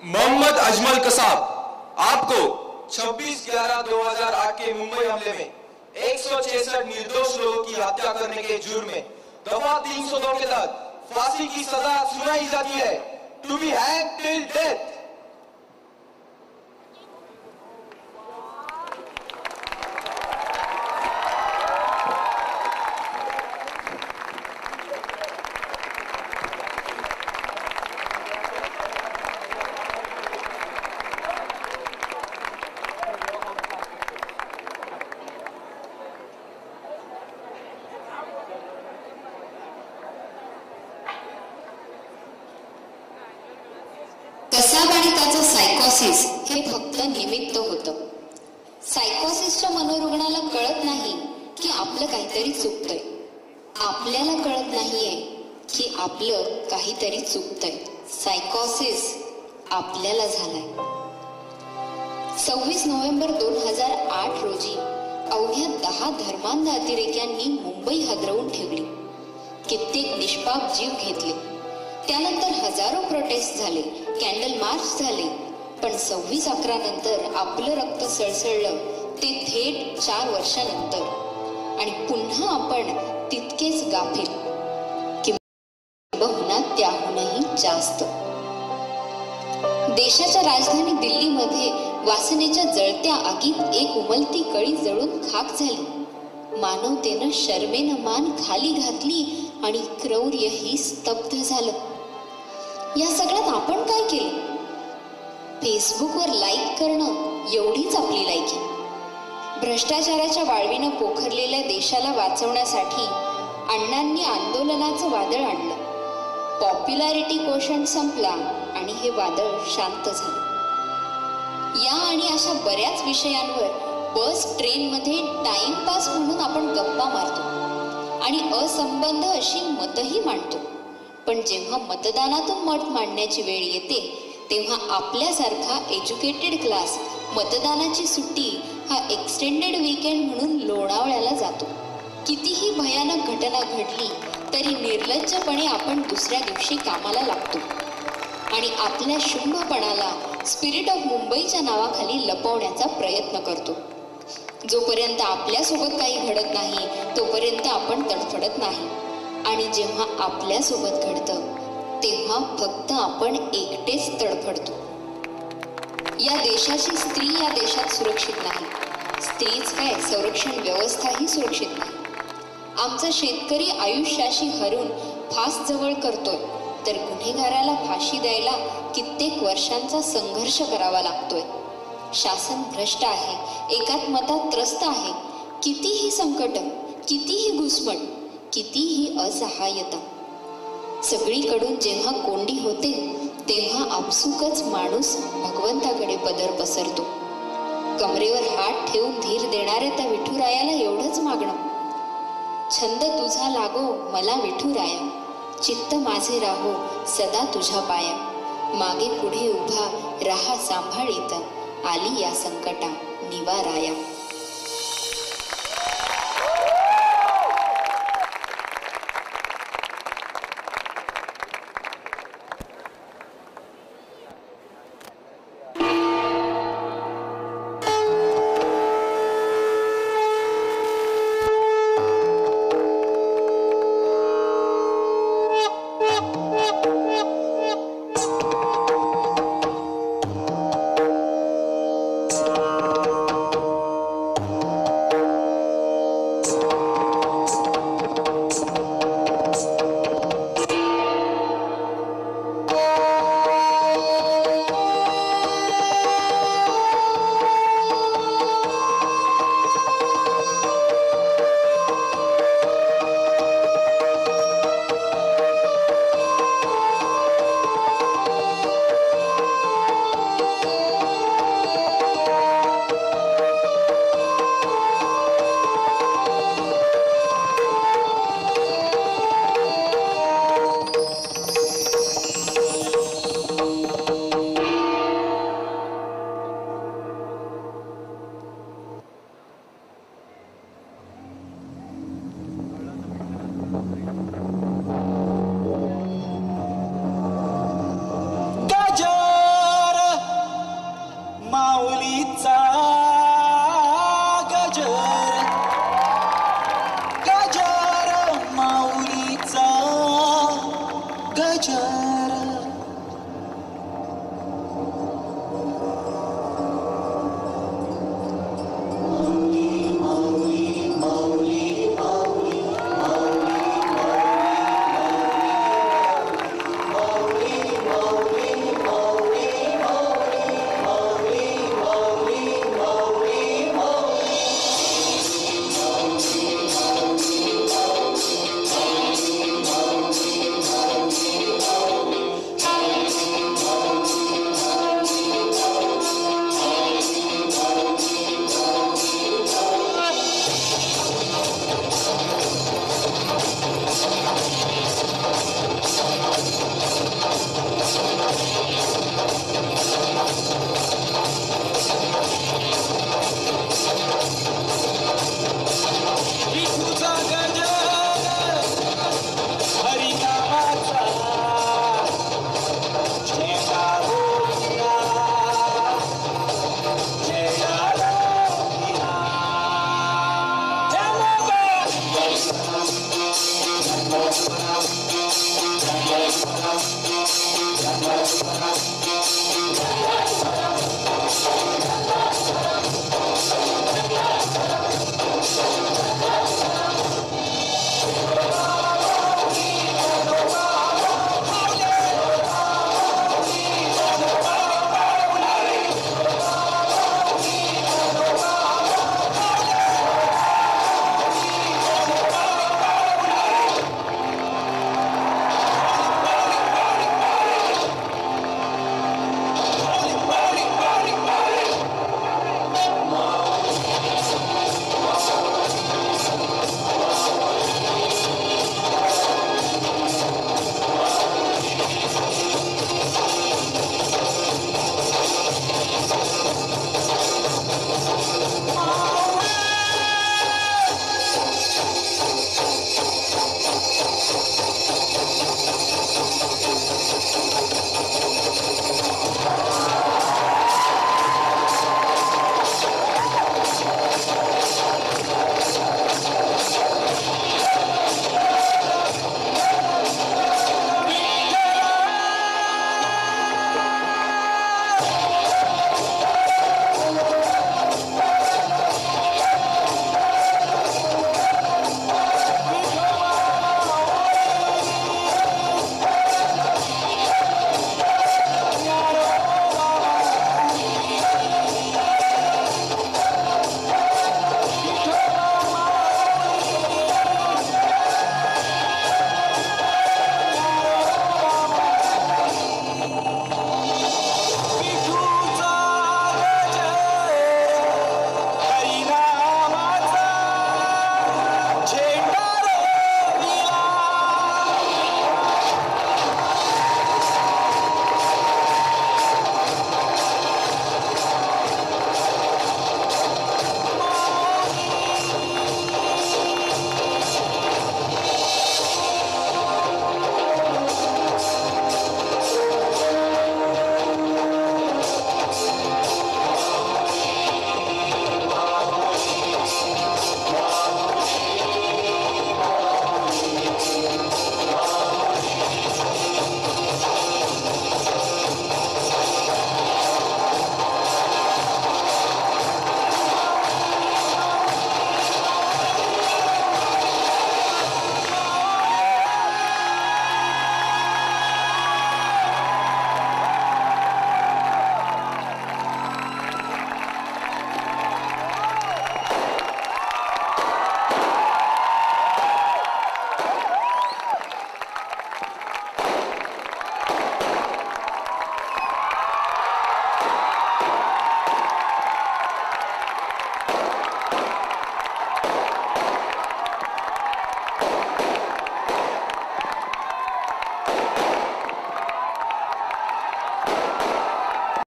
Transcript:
मोहम्मद अजमल कसाब, आपको 26/11/2008 के मुंबई हमले में 166 निर्दोष लोगों की हत्या करने के जुर्म में दफा 302 के तहत फांसी की सजा सुनाई जाती है, to be hanged till death. Kasab आणि त्याचं सायकोसिस हे फक्त निमित्त होतं. सायकोसिसच्या मनोरुग्णाला कळत नाही की आपलं काहीतरी चुकतंय. आपल्याला कळत नाहीये की आपलं काहीतरी चुकतंय. सायकोसिस आपल्याला झालाय. 26 नोव्हेंबर 2008 रोजी अवघ्या 10 धर्मांध अतिरेक्यांनी मुंबई हादरवून ठेवली. कित्येक निष्पाप जीव घेतले. त्यानंतर हजारो प्रोटेस्ट झाले, कॅन्डल मार्च झाले. पण 26/11 नंतर आपलं रक्त सळसळलं ते थेट 4 वर्षानंतर. आणि पुन्हा आपण तितकेच गाफील, किंबहुना त्याहूनही जास्त. देशाच्या राजधानी दिल्लीमध्ये वासनेच्या जळत्या आगीत एक उमलती कळी जळून खाक झाली. मानवतेनं शर्मेनं मान खाली घातली आणि क्रौर्यही स्तब्ध झालं. या सगळ्यात आपण काय केलं? फेसबुकवर लाईक करणं एवढीच आपली लायकी. भ्रष्टाचाराच्या वाळवीनं पोखरलेल्या देशाला वाचवण्यासाठी अण्णांनी आंदोलनाचं वादळ आणलं. पॉप्युलॅरिटी कोशंट संपला आणि हे वादळ शांत झालं. या आणि अशा बऱ्याच विषयांवर बस ट्रेनमध्ये टाइमपास म्हणून आपण गप्पा मारतो आणि असंबंध अशी मतही मांडतो. पण जेव्हा मतदानातून मत मांडण्याची वेळ येते तेव्हा आपल्यासारखा एज्युकेटेड क्लास मतदानाची सुट्टी हा एक्सटेंडेड वीकेंड म्हणून लोणावळ्याला जातो. कितीही भयानक घटना घडली तरी निर्लज्जपणे आपण दुसऱ्या दिवशी कामाला लागतो आणि आपल्या शुंभपणाला स्पिरिट ऑफ मुंबईच्या नावाखाली लपवण्याचा प्रयत्न करतो. जोपर्यंत आपल्यासोबत काही घडत नाही तोपर्यंत आपण तडफडत नाही. आणि जेव्हा आपल्यासोबत घडतं तेव्हा फक्त आपण एकटेच तडफडतो. या देशाची स्त्री या देशात सुरक्षित नाही. स्त्रीच काय, संरक्षण व्यवस्थाही सुरक्षित नाही. आमचा शेतकरी आयुष्याशी हरून फास जवळ करतोय तर गुन्हेगाराला फाशी द्यायला कित्येक वर्षांचा संघर्ष करावा लागतोय. शासन भ्रष्ट आहे, एकात्मता त्रस्त आहे. कितीही संकट, कितीही घुसमट, कितीही असहाय्यता, सगळीकडून जेव्हा कोंडी होते तेव्हा आपसुकच माणूस भगवंताकडे पदर पसरतो. कमरेवर हात ठेवून धीर देणाऱ्या त्या विठुरायाला एवढंच मागणं, छंद तुझा लागो मला विठुराया, चित्त माझे राहो सदा तुझ्या पाया, मागे पुढे उभा राहा सांभाळीत, आली या संकटा निवाराया.